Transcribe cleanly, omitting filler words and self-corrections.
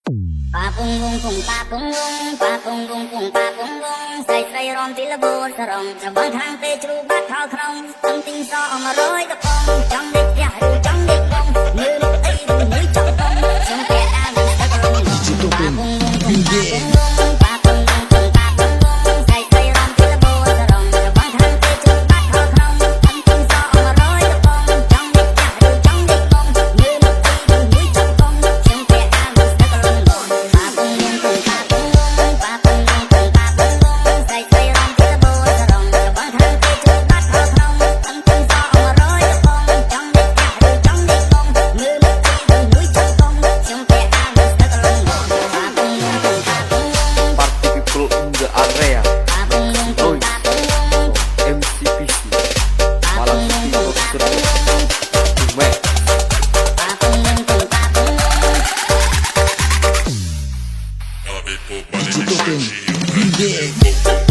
Pa pung pung pung pa pung pung pa pung pung pung pa pung pung ใส่ใส่รอมទីលបួនសរងច្បងខាងទេជ្រូកបាត់ខោក្នុងទាំងទីសអម100កប៉ុងចង់ដេកផ្ទះឬចង់ដេកបងមើលលោកអីឬមើលចង់បងខ្ញុំតែអានស្ដាប់រំលងpa pung pung pung pa pung pung pung pa pung pung ใส่ใส่រอមទីលបួនសរងច្បងខាងទេជ្រូកបាត់ខោក្នុងទាំងទីសអម100កប៉ុងចង់ដេកផ្ទះឬចង់ដេកបងមើលលោកអីឬមើលចង់បងខ្ញុំតែអានស្ដាប់រំលងpa pung pung pung pa pung pung pa pung pung pung pa pung pung ใส่ใส่រอមទីលបួនសរងច្បងខាងទេជ្រូកបាត់ខោក្នុងទាំងទីសអម100កប៉ុងចង់ដេកផ្ទះឬចង់ដេកបងមើលលោកអីឬមើលចង់បងខ្ញុំតែអានស្ដាប់រំលងpa pung pung pung pa pung pung Party people in the area. pa pung pung pung pa pung pung MCPC. Malam City Orchestra. Max. pa pung pung pung pa pung pung Ela me poupa, nem me